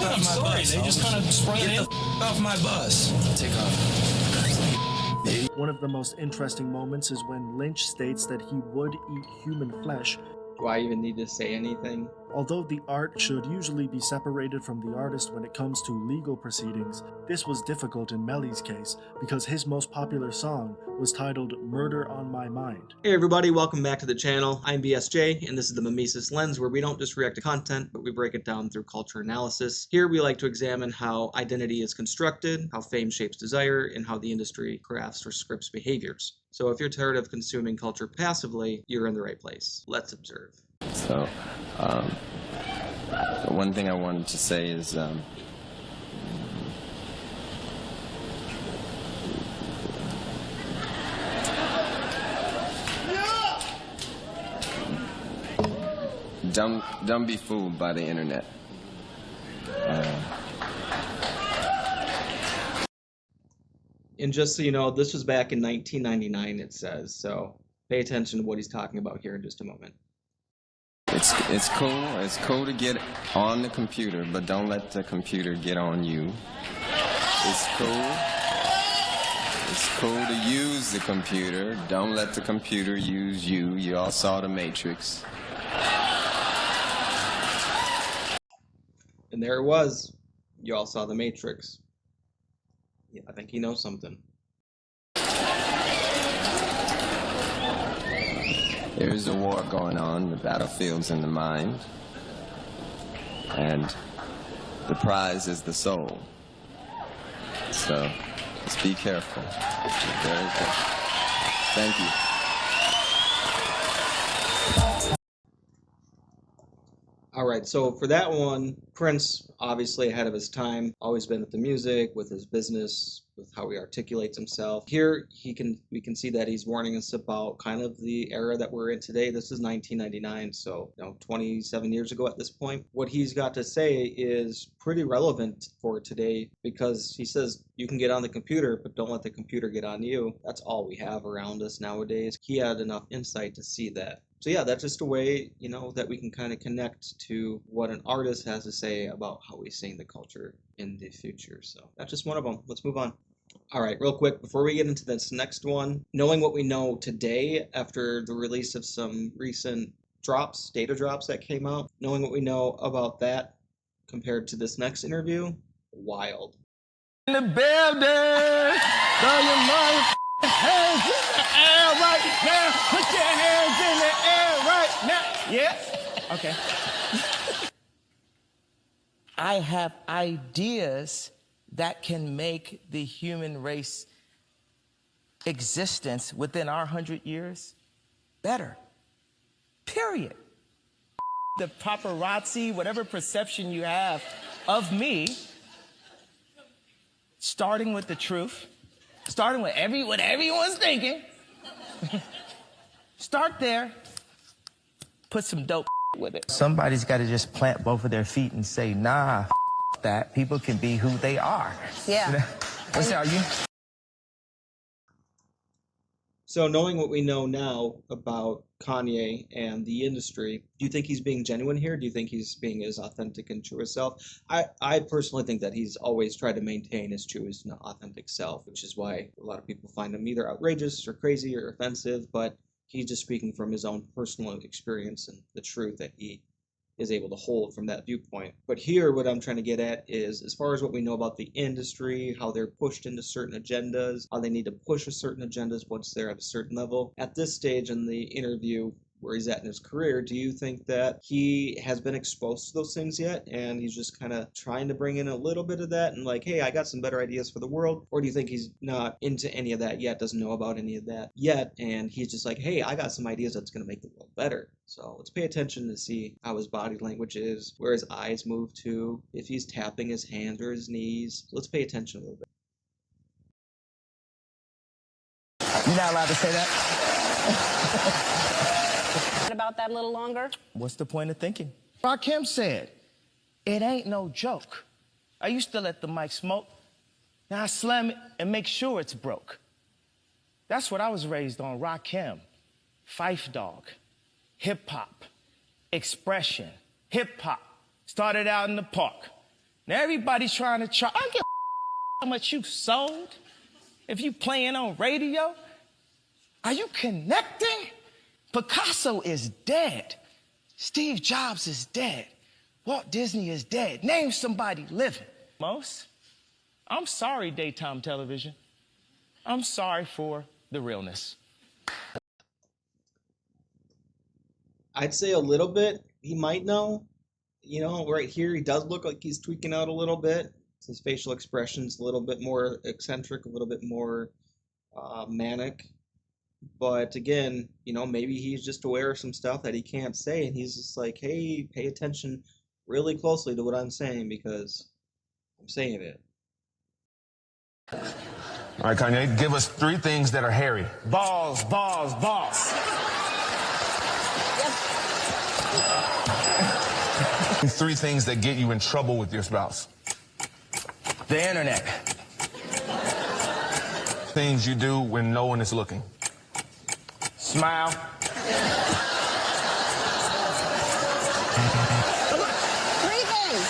I'm sorry. They just kind of sprung it in. Get the off my bus. Take off. One of the most interesting moments is when Lynch states that he would eat human flesh. Do I even need to say anything? Although the art should usually be separated from the artist when it comes to legal proceedings, this was difficult in Melly's case because his most popular song was titled Murder on My Mind. Hey everybody, welcome back to the channel. I'm BSJ, and this is the Mimesis Lens, where we don't just react to content, but we break it down through culture analysis. Here we like to examine how identity is constructed, how fame shapes desire, and how the industry crafts or scripts behaviors. So if you're tired of consuming culture passively, you're in the right place. Let's observe. So, one thing I wanted to say is, don't be fooled by the internet. And just so you know, this was back in 1999, it says, so pay attention to what he's talking about here in just a moment. It's cool to get on the computer, but don't let the computer get on you. It's cool to use the computer, don't let the computer use you. You all saw the Matrix. And there it was. You all saw the Matrix. Yeah, I think he knows something. There's a war going on, the battlefield's in the mind, and the prize is the soul. So, just be careful. Be very careful. Thank you. Alright, so for that one, Prince, obviously ahead of his time, always been with the music, with his business, with how he articulates himself. Here, we can see that he's warning us about kind of the era that we're in today. This is 1999, so 27 years ago at this point. What he's got to say is pretty relevant for today, because he says you can get on the computer, but don't let the computer get on you. That's all we have around us nowadays. He had enough insight to see that. So yeah, that's just a way, that we can kind of connect to what an artist has to say about how we see the culture in the future. So that's just one of them. Let's move on. All right, real quick, before we get into this next one, knowing what we know today after the release of some recent data drops that came out, knowing what we know about that compared to this next interview, wild. In the building, throw your hands in the air right now. Put your hands in the air right now. Yeah. Okay. I have ideas that can make the human race existence within our 100 years better. Period. The paparazzi, whatever perception you have of me, starting with the truth, starting with what everyone's thinking. Start there, put some dope with it. Somebody's got to just plant both of their feet and say, nah, that. People can be who they are. Yeah. What's that, are you? So knowing what we know now about Kanye and the industry, do you think he's being genuine here? Do you think he's being as authentic and true as self? I personally think that he's always tried to maintain his true and authentic self, which is why a lot of people find him either outrageous or crazy or offensive, but he's just speaking from his own personal experience and the truth that he is able to hold from that viewpoint. But here, what I'm trying to get at is, as far as what we know about the industry, how they're pushed into certain agendas, how they need to push a certain agendas once they're at a certain level. At this stage in the interview, where he's at in his career, do you think that he has been exposed to those things yet, and he's just kind of trying to bring in a little bit of that and like, hey, I got some better ideas for the world? Or do you think he's not into any of that yet, doesn't know about any of that yet, and he's just like, hey, I got some ideas that's going to make the world better? So let's pay attention to see how his body language is, where his eyes move to, if he's tapping his hands or his knees. Let's pay attention a little bit. You're not allowed to say that? About that a little longer? What's the point of thinking? Rakim said, it ain't no joke. I used to let the mic smoke. Now I slam it and make sure it's broke. That's what I was raised on. Rakim, Fife Dog, hip hop, expression, hip hop. Started out in the park. Now everybody's trying to charge. I don't give a how much you sold. If you playing on radio, are you connecting? Picasso is dead. Steve Jobs is dead. Walt Disney is dead. Name somebody living. Most, I'm sorry, daytime television. I'm sorry for the realness. I'd say a little bit. He might know. You know, right here, he does look like he's tweaking out a little bit. His facial expression's a little bit more eccentric, a little bit more manic. But again, you know, maybe he's just aware of some stuff that he can't say, and he's just like, hey, pay attention really closely to what I'm saying because I'm saying it. All right, Kanye, give us 3 things that are hairy. Balls, balls, balls. 3 things that get you in trouble with your spouse. The internet. Things you do when no one is looking. Smile. Three things.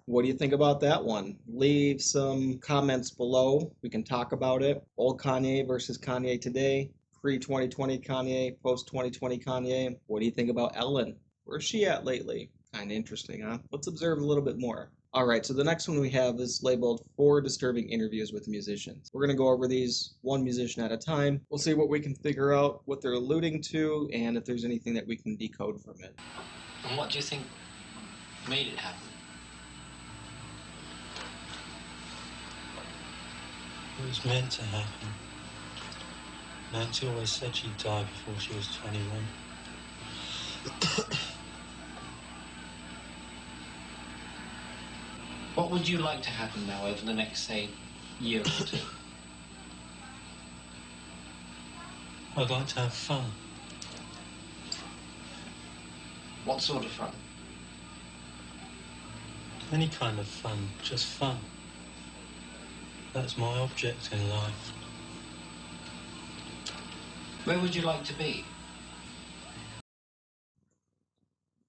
What do you think about that one? Leave some comments below. We can talk about it. Old Kanye versus Kanye today. Pre-2020 Kanye, post-2020 Kanye. What do you think about Ellen? Where's she at lately? Kind of interesting, huh? Let's observe a little bit more. All right, so the next one we have is labeled 4 disturbing interviews with musicians. We're going to go over these one musician at a time. We'll see what we can figure out, what they're alluding to, and if there's anything that we can decode from it. And what do you think made it happen? It was meant to happen. Nancy always said she'd die before she was 21. What would you like to happen now over the next, say, year or 2? I'd like to have fun. What sort of fun? Any kind of fun, just fun. That's my object in life. Where would you like to be?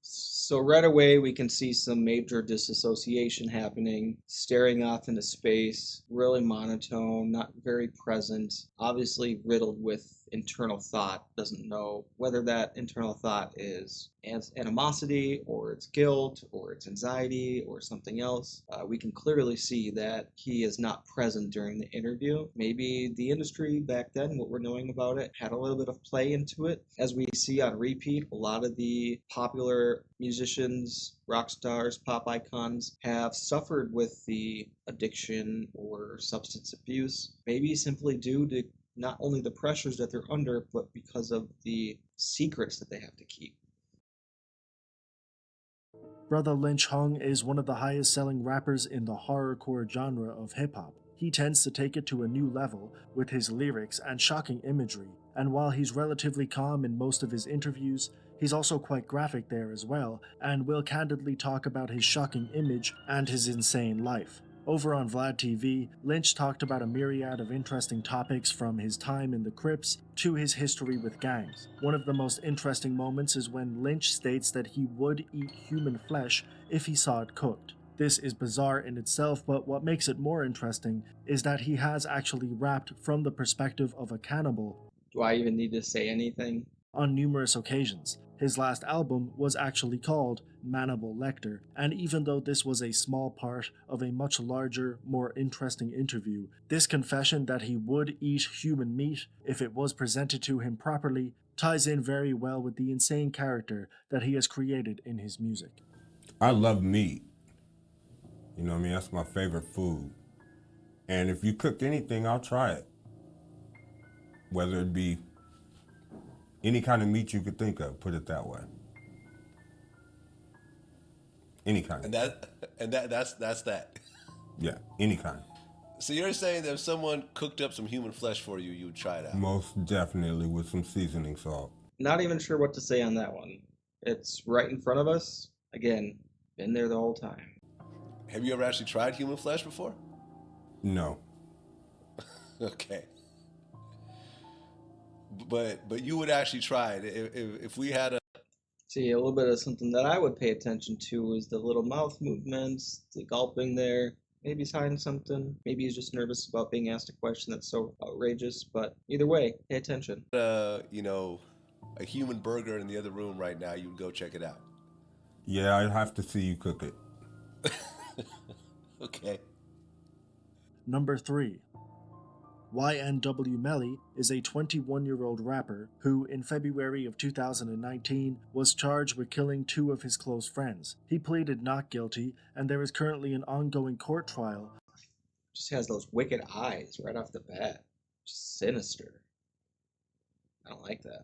So right away we can see some major disassociation happening, staring off into space, really monotone, not very present, obviously riddled with internal thought, doesn't know whether that internal thought is animosity or it's guilt or it's anxiety or something else. We can clearly see that he is not present during the interview. Maybe the industry back then, what we're knowing about it, had a little bit of play into it. As we see on repeat, a lot of the popular musicians, rock stars, pop icons have suffered with the addiction or substance abuse, maybe simply due to not only the pressures that they're under, but because of the secrets that they have to keep. Brother Lynch Hung is one of the highest selling rappers in the horrorcore genre of hip-hop. He tends to take it to a new level with his lyrics and shocking imagery, and while he's relatively calm in most of his interviews, he's also quite graphic there as well, and will candidly talk about his shocking image and his insane life. Over on Vlad TV, Lynch talked about a myriad of interesting topics from his time in the Crips to his history with gangs. One of the most interesting moments is when Lynch states that he would eat human flesh if he saw it cooked. This is bizarre in itself, but what makes it more interesting is that he has actually rapped from the perspective of a cannibal. Do I even need to say anything? On numerous occasions. His last album was actually called Hannibal Lecter, and even though this was a small part of a much larger, more interesting interview, this confession that he would eat human meat if it was presented to him properly ties in very well with the insane character that he has created in his music. I love meat. You know what I mean? That's my favorite food. And if you cook anything, I'll try it. Whether it be any kind of meat you could think of, put it that way. Any kind. That's that. Yeah, any kind. So you're saying that if someone cooked up some human flesh for you, you would try it out? Most definitely with some seasoning salt. Not even sure what to say on that one. It's right in front of us. Again, been there the whole time. Have you ever actually tried human flesh before? No. Okay. but you would actually try it if we had a. See, a little bit of something that I would pay attention to is the little mouth movements, the gulping there. Maybe he's hiding something. Maybe he's just nervous about being asked a question that's so outrageous. But either way, pay attention. You know, a human burger in the other room right now, you would go check it out. Yeah, I'd have to see you cook it. Okay. Number 3. YNW Melly is a 21-year-old rapper who, in February of 2019, was charged with killing 2 of his close friends. He pleaded not guilty, and there is currently an ongoing court trial. Just has those wicked eyes right off the bat. Just sinister. I don't like that.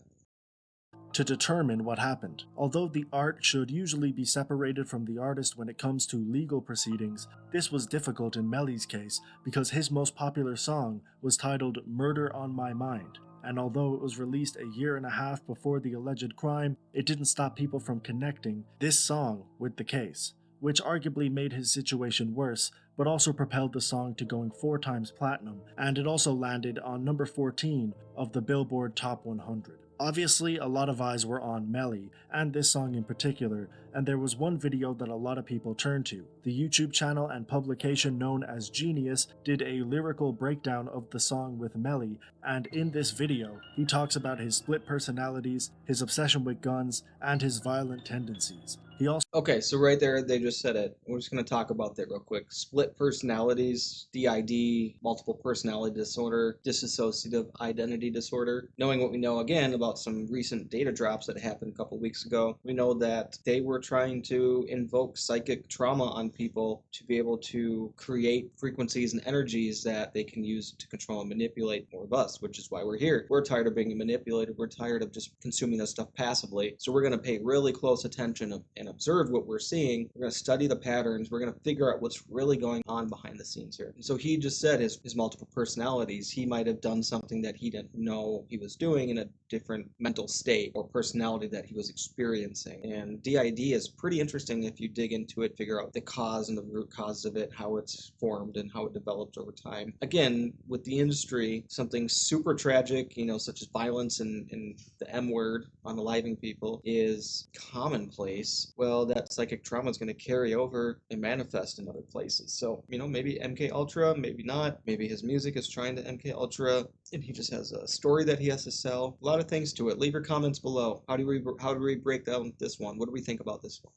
To determine what happened. Although the art should usually be separated from the artist when it comes to legal proceedings, this was difficult in Melly's case because his most popular song was titled Murder on My Mind, and although it was released a year and a half before the alleged crime, it didn't stop people from connecting this song with the case, which arguably made his situation worse, but also propelled the song to going 4 times platinum, and it also landed on number 14 of the Billboard Top 100. Obviously, a lot of eyes were on Melly, and this song in particular, and there was one video that a lot of people turned to. The YouTube channel and publication known as Genius did a lyrical breakdown of the song with Melly, and in this video, he talks about his split personalities, his obsession with guns, and his violent tendencies. He also Okay, so right there, they just said it. We're just going to talk about that real quick. Split personalities, DID, multiple personality disorder, dissociative identity disorder. Knowing what we know again about some recent data drops that happened a couple weeks ago, we know that they were trying to invoke psychic trauma on people to be able to create frequencies and energies that they can use to control and manipulate more of us, which is why we're here. We're tired of being manipulated. We're tired of just consuming this stuff passively. So we're going to pay really close attention and observe what we're seeing. We're going to study the patterns. We're going to figure out what's really going on behind the scenes here. And so he just said his multiple personalities. He might have done something that he didn't know he was doing in a different mental state or personality that he was experiencing. And DID is pretty interesting if you dig into it, figure out the cause and the root cause of it, how it's formed and how it developed over time. Again, with the industry, something super tragic, such as violence and the M word, unaliving people, is commonplace. Well, that psychic trauma is going to carry over and manifest in other places. So, maybe MK Ultra, maybe not. Maybe his music is trying to MK Ultra, and he just has a story that he has to sell. A lot of things to it. Leave your comments below. How do we break down this one? What do we think about this one?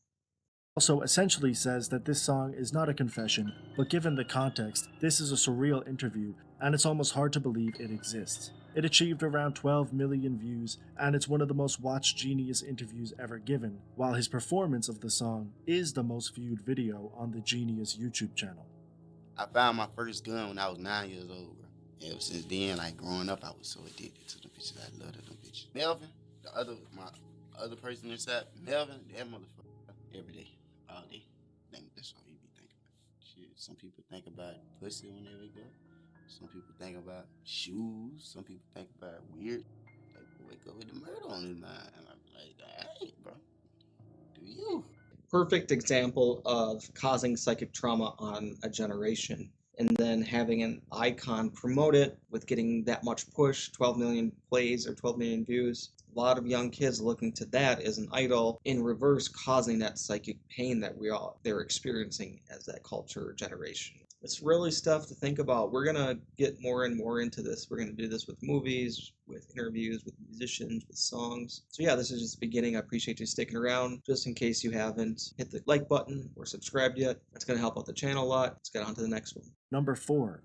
also essentially says that this song is not a confession, but given the context, this is a surreal interview, and it's almost hard to believe it exists. It achieved around 12 million views, and it's one of the most watched Genius interviews ever given, while his performance of the song is the most viewed video on the Genius YouTube channel. I found my first gun when I was 9 years old, bro. Ever since then, growing up, I was so addicted to them bitches. I loved them bitches. Melvin, my other person inside, Melvin, that motherfucker, every day, all day. That's all you be thinking about. Shit, some people think about pussy when they wake up. Some people think about shoes. Some people think about weird. They wake up with the murder on his mind. And I'm like, hey, bro, do you? Perfect example of causing psychic trauma on a generation and then having an icon promote it with getting that much push, 12 million plays or 12 million views. A lot of young kids looking to that as an idol, in reverse causing that psychic pain that they're experiencing as that culture or generation. It's really stuff to think about. We're going to get more and more into this. We're going to do this with movies, with interviews, with musicians, with songs. So yeah, this is just the beginning. I appreciate you sticking around. Just in case you haven't hit the like button or subscribed yet, that's going to help out the channel a lot. Let's get on to the next one. Number 4.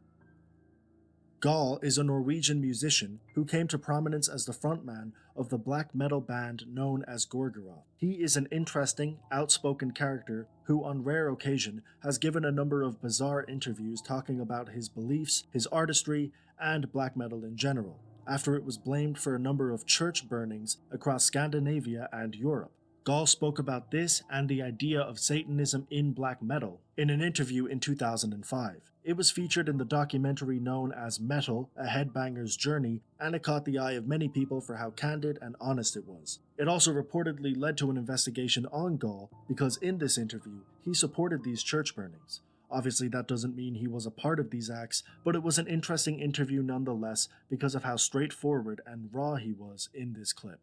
Gall is a Norwegian musician who came to prominence as the frontman of the black metal band known as Gorgoroth. He is an interesting, outspoken character who on rare occasion has given a number of bizarre interviews talking about his beliefs, his artistry, and black metal in general, after it was blamed for a number of church burnings across Scandinavia and Europe. Gall spoke about this and the idea of Satanism in black metal in an interview in 2005. It was featured in the documentary known as Metal, A Headbanger's Journey, and it caught the eye of many people for how candid and honest it was. It also reportedly led to an investigation on Gall because in this interview, he supported these church burnings. Obviously, that doesn't mean he was a part of these acts, but it was an interesting interview nonetheless because of how straightforward and raw he was in this clip.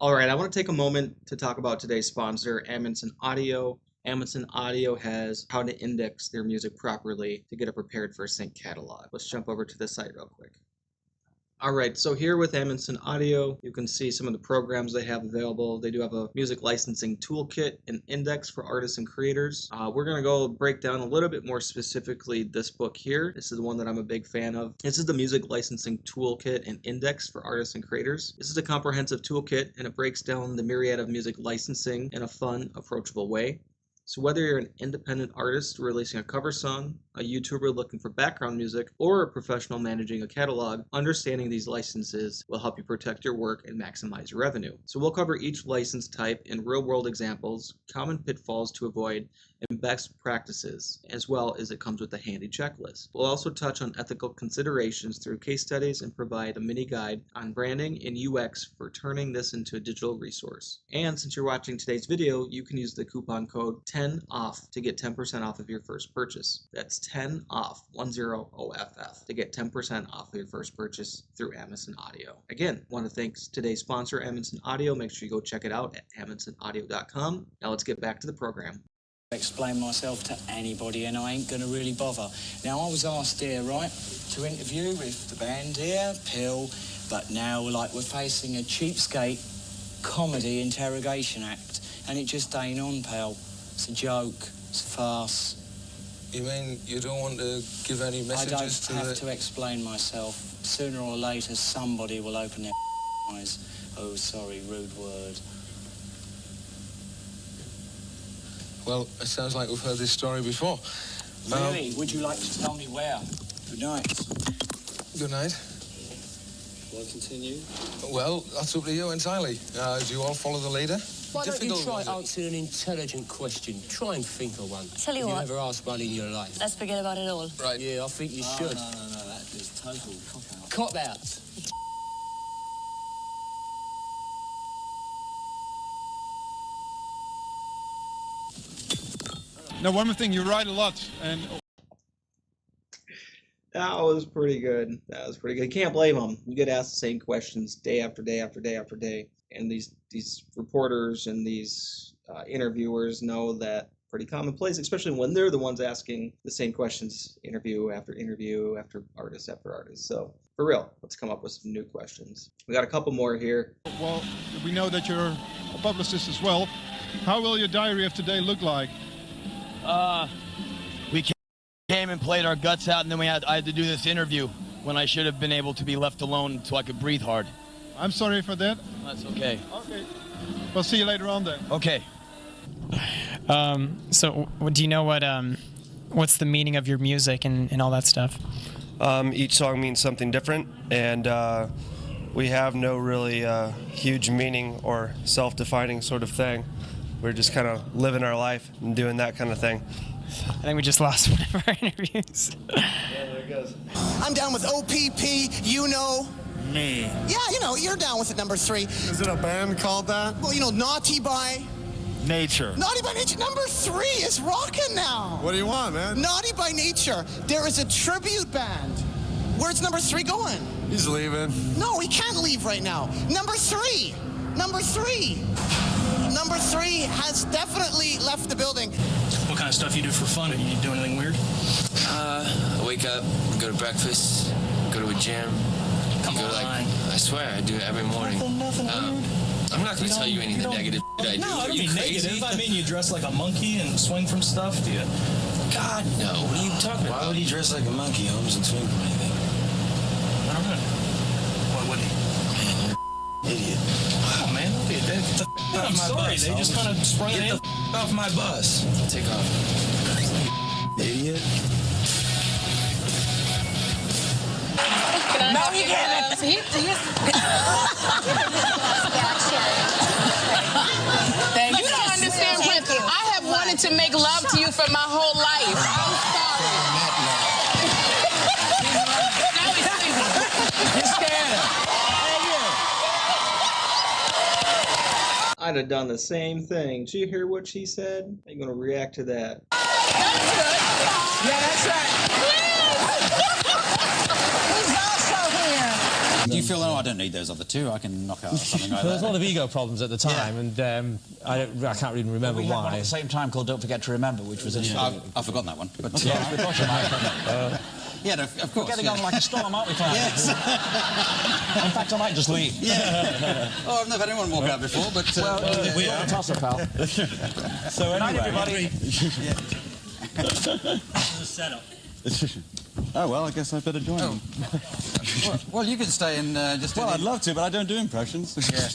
All right, I want to take a moment to talk about today's sponsor, Amundsen Audio. Amundsen Audio has how to index their music properly to get it prepared for a sync catalog. Let's jump over to the site real quick. All right, so here with Amundsen Audio, you can see some of the programs they have available. They do have a music licensing toolkit and index for artists and creators. We're going to go break down a little bit more specifically this book here. This is the one that I'm a big fan of. This is the music licensing toolkit and index for artists and creators. This is a comprehensive toolkit, and it breaks down the myriad of music licensing in a fun, approachable way. So whether you're an independent artist releasing a cover song, a YouTuber looking for background music, or a professional managing a catalog, understanding these licenses will help you protect your work and maximize your revenue. So we'll cover each license type in real-world examples, common pitfalls to avoid, and best practices, as well as it comes with a handy checklist. We'll also touch on ethical considerations through case studies and provide a mini guide on branding and UX for turning this into a digital resource. And since you're watching today's video, you can use the coupon code 10OFF to get 10% off of your first purchase. That's 10OFF, 10OFF, to get 10% off of your first purchase through Amundsen Audio. Again, want to thank today's sponsor, Amundsen Audio. Make sure you go check it out at amundsenaudio.com. Now let's get back to the program. Explain myself to anybody, and I ain't gonna really bother. Now, I was asked here, right, to interview with the band here, Pill, but now, like, we're facing a cheapskate comedy interrogation act, and it just ain't on, pal. It's a joke. It's a farce. You mean you don't want to give any messages to I don't have to explain myself. Sooner or later, somebody will open their eyes. Oh, sorry, rude word. Well, it sounds like we've heard this story before. Really? Would you like to tell me where? Good night. Good night. Will I continue? Well, that's up to you entirely. Do you all follow the leader? Why don't you try answering an intelligent question? Try and think of one. Tell you what. Have you ever asked one in your life? Let's forget about it all. Right. Yeah, I think you should. No, that is total cop-out. Cop-out. Now, one more thing, you write a lot, and That was pretty good. That was pretty good. You can't blame them. You get asked the same questions day after day after day after day, and these reporters and these interviewers know that pretty commonplace, especially when they're the ones asking the same questions interview after artist after artist. So for real, let's come up with some new questions. We got a couple more here. well, we know that you're a publicist as well. How will your diary of today look like? We came and played our guts out, and then I had to do this interview when I should have been able to be left alone so I could breathe hard. I'm sorry for that. That's okay. Okay. We'll see you later on then. Okay. So do you know what's the meaning of your music and all that stuff? Each song means something different, and we have no really huge meaning or self-defining sort of thing. We're just kind of living our life and doing that kind of thing. I think we just lost one of our interviews. Yeah, there it goes. I'm down with OPP, you know. Me. Yeah, you know, you're down with it, number 3. Is it a band called that? Well, you know, Naughty by... Nature. Naughty by Nature, number 3 is rocking now. What do you want, man? Naughty by Nature. There is a tribute band. Where's number 3 going? He's leaving. No, he can't leave right now. Number 3. Number 3. Number 3 has definitely left the building. What kind of stuff you do for fun? Are you doing anything weird? I wake up, go to breakfast, go to a gym. I swear, I do it every morning. Nothing I'm not going to tell you any of the negative shit I do. No, I Are don't you mean crazy? negative. I mean you dress like a monkey and swing from stuff, do you? God, no. What are you talking about? Why would he dress like a monkey, Holmes, and swing from anything? I don't know. Why would he? Man, you're an idiot. Oh, man, don't be a dick. Get the off I'm my sorry, bus, they just Holmes. kind of sprung Get it the off my bus. Take off. Idiot. No, you can't. You don't understand, Prince. I have wanted to make love to you for my whole life. I'm sorry. Now he's sleeping. You're scared. I'd have done the same thing. Did you hear what she said? Are you going to react to that? That was good. Yeah, that's right. He's also here. Do you feel, oh, I don't need those other two, I can knock out something like There was that? a lot of ego problems at the time, and I can't even remember We had why. one at the same time called Don't Forget to Remember, which was interesting. I've forgotten that one. But, Yes, of course you might. yeah, no, of course. We're getting on like a storm, aren't we, Clive? Yes. In fact, I might just leave. Yeah. Oh, I've never had anyone walk out before, but... Well, we are. Toss up, pal. So anyway... everybody. Setup. Oh, well, I guess I better join them. Well, you can stay and just... Well, I'd love to, but I don't do impressions. Yeah.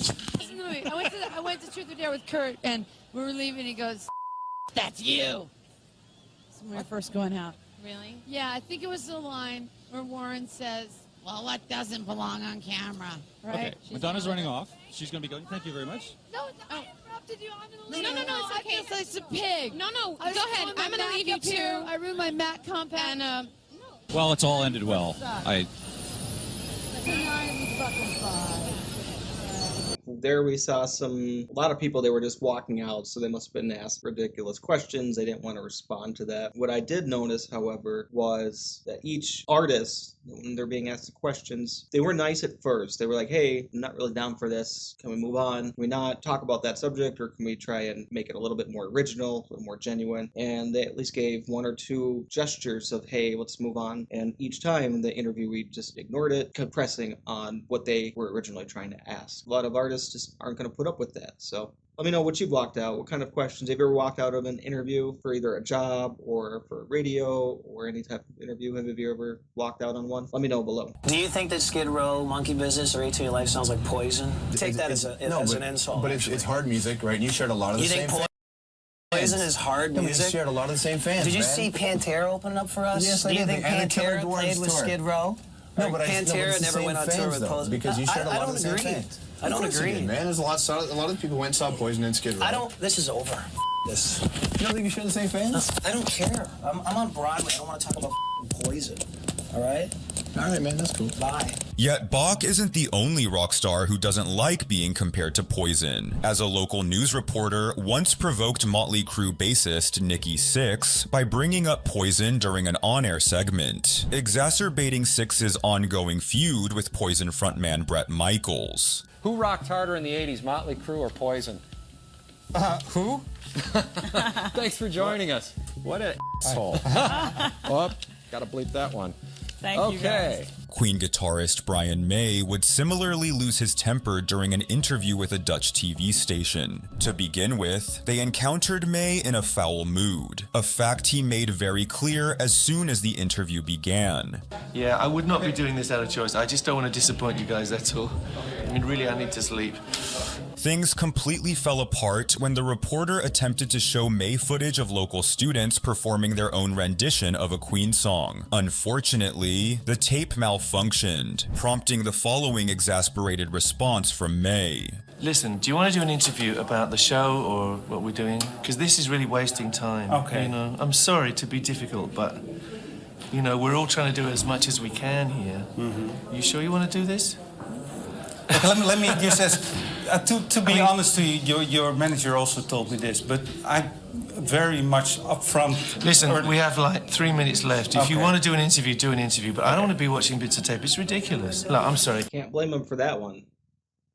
I went to Truth or Dare with Kurt, and we were leaving, he goes, "That's you." So when we were first going out. Really? Yeah, I think it was the line where Warren says, "Well, what doesn't belong on camera?" Right? Okay, Madonna's running off. She's going to be going. Thank you very much. No, I interrupted you. I'm going to leave. No, I it's okay. feel like a pig. No, go I was ahead. pulling my I'm going to Mac leave you up here. too. I ruined my Mac compact. And, Well, it's all ended well. There we saw a lot of people, they were just walking out, so they must have been asked ridiculous questions. They didn't want to respond to that. What I did notice, however, was that each artist, when they're being asked the questions, they were nice at first. They were like, "Hey, I'm not really down for this. Can we move on? Can we not talk about that subject, or can we try and make it a little bit more original, a little more genuine?" And they at least gave one or two gestures of, "Hey, let's move on." And each time in the interviewee just ignored it, kept pressing on what they were originally trying to ask. A lot of artists just aren't going to put up with that. So let me know what you've walked out. What kind of questions have you ever walked out of an interview for either a job or for radio or any type of interview? Have you ever walked out on one? Let me know below. Do you think that Skid Row, Monkey Business, or 8 to Your Life sounds like Poison? Take that as an insult. But it's hard music, right? And you shared a lot of the same fans. Poison is hard music? You shared a lot of the same fans, Did you man. see Pantera open up for us? Yes, I did. did. Do you think And the Killer Pantera Dwarfs played with tour. Skid Row? No, but Pantera it's the never same went on tour fans, with though, Poison. because you shared a lot of the same agree. fans. I don't Of course you agree. did, man. There's a lot of people went and saw Poison and Skid Row. This is over. This. You don't think you share the same fans? I don't care. I'm on Broadway. I don't want to talk about Poison. All right? All right, man. That's cool. Bye. Yet Bach isn't the only rock star who doesn't like being compared to Poison, as a local news reporter once provoked Motley Crue bassist Nikki Sixx by bringing up Poison during an on-air segment, exacerbating Sixx's ongoing feud with Poison frontman Bret Michaels. Who rocked harder in the 80s, Motley Crue or Poison? Who? Thanks for joining us. What an asshole. Oh, gotta bleep that one. Thank you, guys. Queen guitarist Brian May would similarly lose his temper during an interview with a Dutch TV station. To begin with, they encountered May in a foul mood, a fact he made very clear as soon as the interview began. Yeah, I would not be doing this out of choice. I just don't want to disappoint you guys, that's all. I mean, really, I need to sleep. Things completely fell apart when the reporter attempted to show May footage of local students performing their own rendition of a Queen song. Unfortunately, the tape malfunctioned, prompting the following exasperated response from May. Listen, do you want to do an interview about the show or what we're doing? Because this is really wasting time. Okay. You know, I'm sorry to be difficult, but, you know, we're all trying to do as much as we can here. You sure you want to do this? Let me just ask, to be honest to you, your manager also told me this, but I'm very much upfront. Listen, we have like 3 minutes left. If you Okay. want to do an interview, but I don't want to be watching bits of tape. It's ridiculous. Look, I'm sorry. Can't blame him for that one.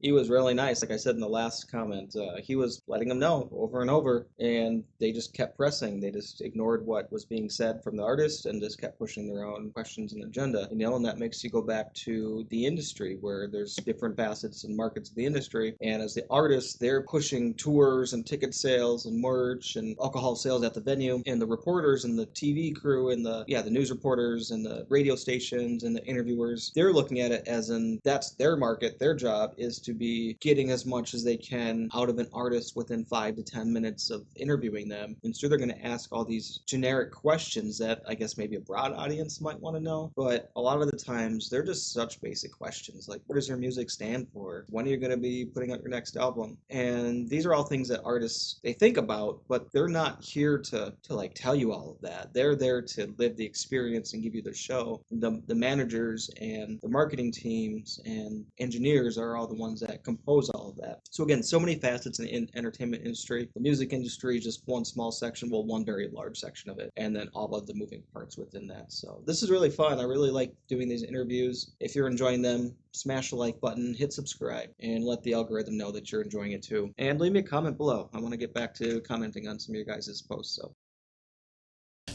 He was really nice, like I said in the last comment. He was letting them know over and over, and they just kept pressing. They just ignored what was being said from the artist and just kept pushing their own questions and agenda. You know, and that makes you go back to the industry, where there's different facets and markets of the industry. And as the artists, they're pushing tours and ticket sales and merch and alcohol sales at the venue. And the reporters and the TV crew and the news reporters and the radio stations and the interviewers, they're looking at it as in that's their market, their job is to be getting as much as they can out of an artist within 5 to 10 minutes of interviewing them. And so they're going to ask all these generic questions that I guess maybe a broad audience might want to know. But a lot of the times they're just such basic questions, like what does your music stand for? When are you going to be putting out your next album? And these are all things that artists, they think about, but they're not here to like tell you all of that. They're there to live the experience and give you the show. The managers and the marketing teams and engineers are all the ones ones that compose all of that. So again, so many facets in the entertainment industry. The music industry is just one small section, well, one very large section of it, and then all of the moving parts within that. So this is really fun. I really like doing these interviews. If you're enjoying them, smash the like button, hit subscribe, and let the algorithm know that you're enjoying it too. And leave me a comment below. I want to get back to commenting on some of your guys' posts. So.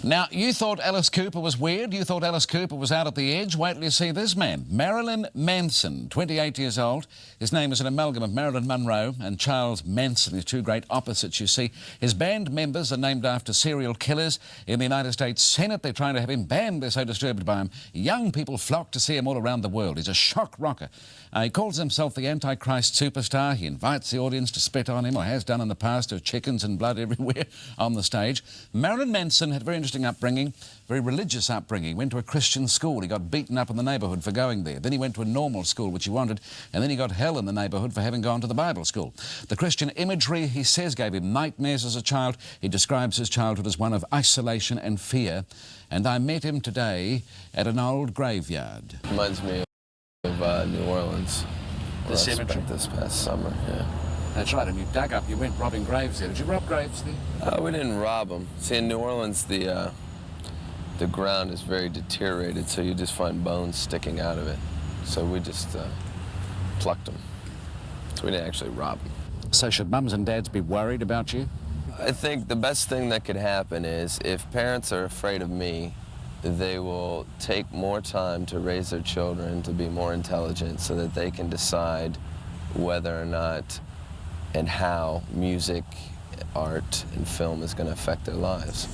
Now, you thought Alice Cooper was weird. You thought Alice Cooper was out at the edge. Wait till you see this man, Marilyn Manson, 28 years old. His name is an amalgam of Marilyn Monroe and Charles Manson, his two great opposites, you see. His band members are named after serial killers. In the United States Senate, they're trying to have him banned. They're so disturbed by him. Young people flock to see him all around the world. He's a shock rocker. He calls himself the Antichrist superstar. He invites the audience to spit on him, or has done in the past, of chickens and blood everywhere on the stage. Marilyn Manson had a very interesting upbringing, very religious upbringing. He went to a Christian school. He got beaten up in the neighbourhood for going there. Then he went to a normal school, which he wanted, and then he got hell in the neighbourhood for having gone to the Bible school. The Christian imagery, he says, gave him nightmares as a child. He describes his childhood as one of isolation and fear. And I met him today at an old graveyard. Reminds me of New Orleans. The cemetery? This past summer, yeah. That's right, and you dug up, you went robbing graves there. Did you rob graves there? We didn't rob them. See, in New Orleans, the ground is very deteriorated, so you just find bones sticking out of it. So we just plucked them. So we didn't actually rob them. So should mums and dads be worried about you? I think the best thing that could happen is if parents are afraid of me, they will take more time to raise their children to be more intelligent so that they can decide whether or not and how music, art, and film is going to affect their lives.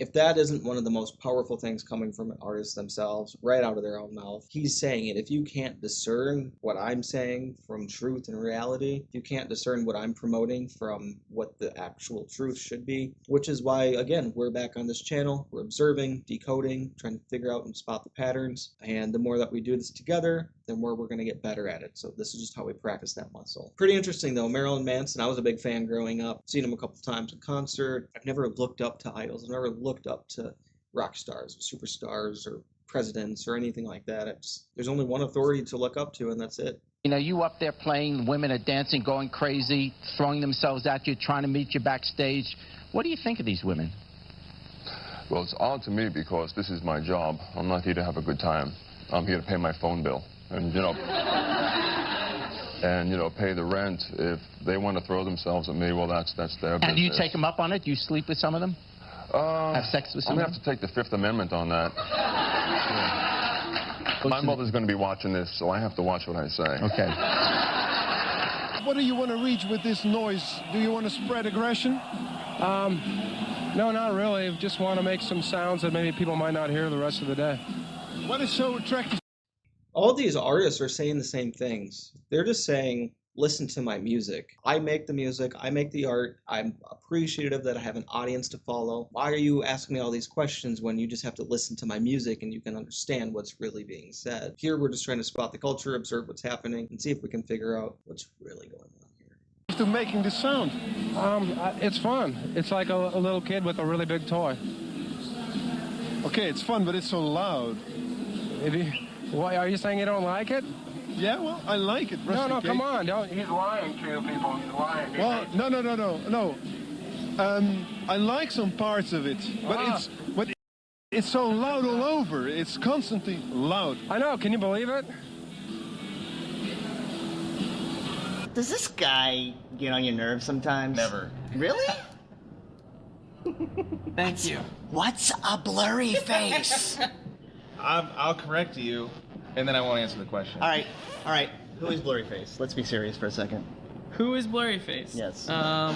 If that isn't one of the most powerful things coming from artists themselves, right out of their own mouth, he's saying it. If you can't discern what I'm saying from truth and reality, if you can't discern what I'm promoting from what the actual truth should be, which is why, again, we're back on this channel. We're observing, decoding, trying to figure out and spot the patterns. And the more that we do this together, the more we're going to get better at it. So this is just how we practice that muscle. Pretty interesting, though. Marilyn Manson, I was a big fan growing up. Seen him a couple times in concert. I've never looked up to idols. I've never looked up to rock stars or superstars or presidents or anything like that. There's only one authority to look up to, and that's it. You know, you up there playing, women are dancing, going crazy, throwing themselves at you, trying to meet you backstage. What do you think of these women? Well, it's odd to me because this is my job. I'm not here to have a good time. I'm here to pay my phone bill and, you know, pay the rent. If they want to throw themselves at me, well, that's their business. And do you take them up on it? Do you sleep with some of them? Have sex with some I'm of going them? to have to take the Fifth Amendment on that. Yeah. My mother's going to be watching this, so I have to watch what I say. Okay. What do you want to reach with this noise? Do you want to spread aggression? No, not really. Just want to make some sounds that maybe people might not hear the rest of the day. What is so attractive? All these artists are saying the same things. They're just saying, listen to my music. I make the music, I make the art, I'm appreciative that I have an audience to follow. Why are you asking me all these questions when you just have to listen to my music and you can understand what's really being said? Here we're just trying to spot the culture, observe what's happening, and see if we can figure out what's really going on here. To making this sound? It's fun. It's like a little kid with a really big toy. Okay, it's fun, but it's so loud. Why, are you saying you don't like it? Yeah, well, I like it. No, come on. Don't. He's lying to you people. He's lying. Well, no. I like some parts of it, but it's so loud all over. It's constantly loud. I know. Can you believe it? Does this guy get on your nerves sometimes? Never. Really? Thank you. What's a blurry face? I'll correct you, and then I won't answer the question. All right. Who is blurry face? Let's be serious for a second. Who is blurry face? Yes. I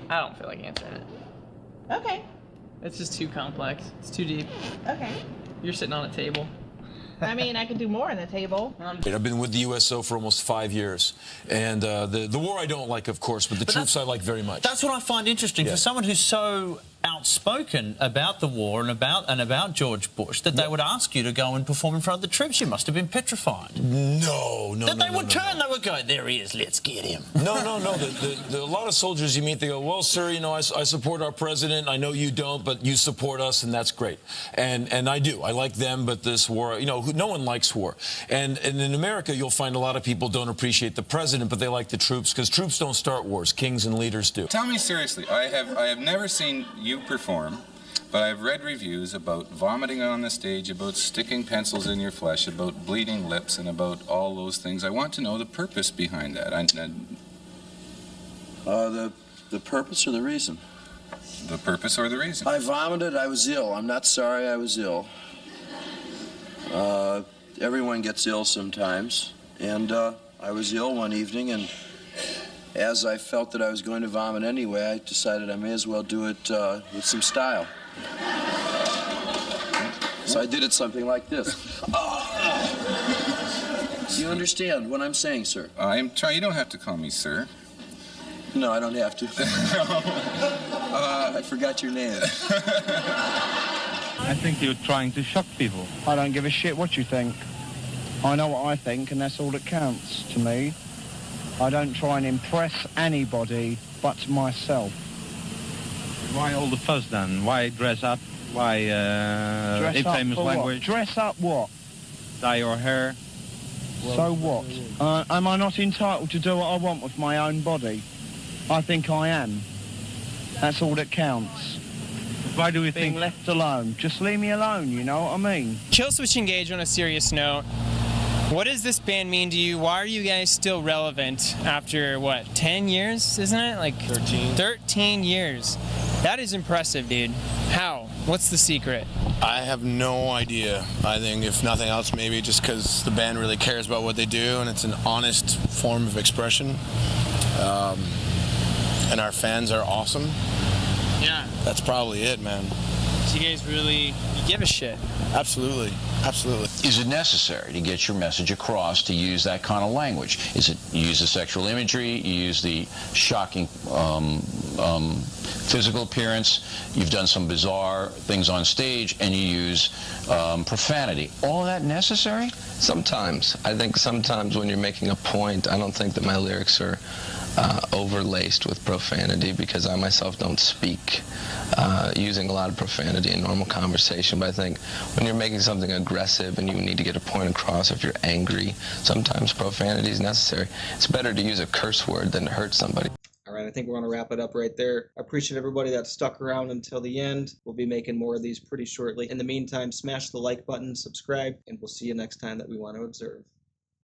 don't feel like answering it. Okay. It's just too complex. It's too deep. Okay. You're sitting on a table. I mean, I could do more on the table. I've been with the USO for almost 5 years, and the war I don't like, of course, but the troops I like very much. That's what I find interesting. Yeah. For someone who's so outspoken about the war and about George Bush that they would ask you to go and perform in front of the troops. You must have been petrified. No. That they would turn, they would go, there he is, let's get him. No. A lot of soldiers you meet, they go, well, sir, you know, I support our president. I know you don't, but you support us, and that's great. And I do. I like them, but this war, you know, no one likes war. And in America, you'll find a lot of people don't appreciate the president, but they like the troops, because troops don't start wars. Kings and leaders do. Tell me seriously, I have never seen you perform, but I've read reviews about vomiting on the stage, about sticking pencils in your flesh, about bleeding lips, and about all those things. I want to know the purpose behind that. The purpose or the reason? The purpose or the reason? I vomited. I was ill. I'm not sorry I was ill. Everyone gets ill sometimes, and I was ill one evening, and as I felt that I was going to vomit anyway, I decided I may as well do it with some style. So I did it something like this. Do you understand what I'm saying, sir? I'm trying. You don't have to call me sir. No, I don't have to. I forgot your name. I think you're trying to shock people. I don't give a shit what you think. I know what I think, and that's all that counts to me. I don't try and impress anybody but myself. Why all the fuss then? Why dress up? Why infamous language? Dress up what? Dye your hair. So what? Am I not entitled to do what I want with my own body? I think I am. That's all that counts. Why do we think... Being left alone. Just leave me alone, you know what I mean? Killswitch Engage, on a serious note, what does this band mean to you? Why are you guys still relevant after, what, 10 years, isn't it? Like 13. 13 years. That is impressive, dude. How? What's the secret? I have no idea. I think if nothing else, maybe just because the band really cares about what they do and it's an honest form of expression. And our fans are awesome. Yeah. That's probably it, man. So you guys really give a shit. Absolutely. Absolutely. Is it necessary to get your message across to use that kind of language? Is it you use the sexual imagery, you use the shocking physical appearance, you've done some bizarre things on stage, and you use profanity? All of that necessary? Sometimes. I think sometimes when you're making a point, I don't think that my lyrics are overlaced with profanity, because I myself don't speak using a lot of profanity in normal conversation. But I think when you're making something aggressive and you need to get a point across, if you're angry, sometimes profanity is necessary. It's better to use a curse word than to hurt somebody. All right, I think we're going to wrap it up right there. I appreciate everybody that stuck around until the end. We'll be making more of these pretty shortly. In the meantime, smash the like button, subscribe, and we'll see you next time that we want to observe.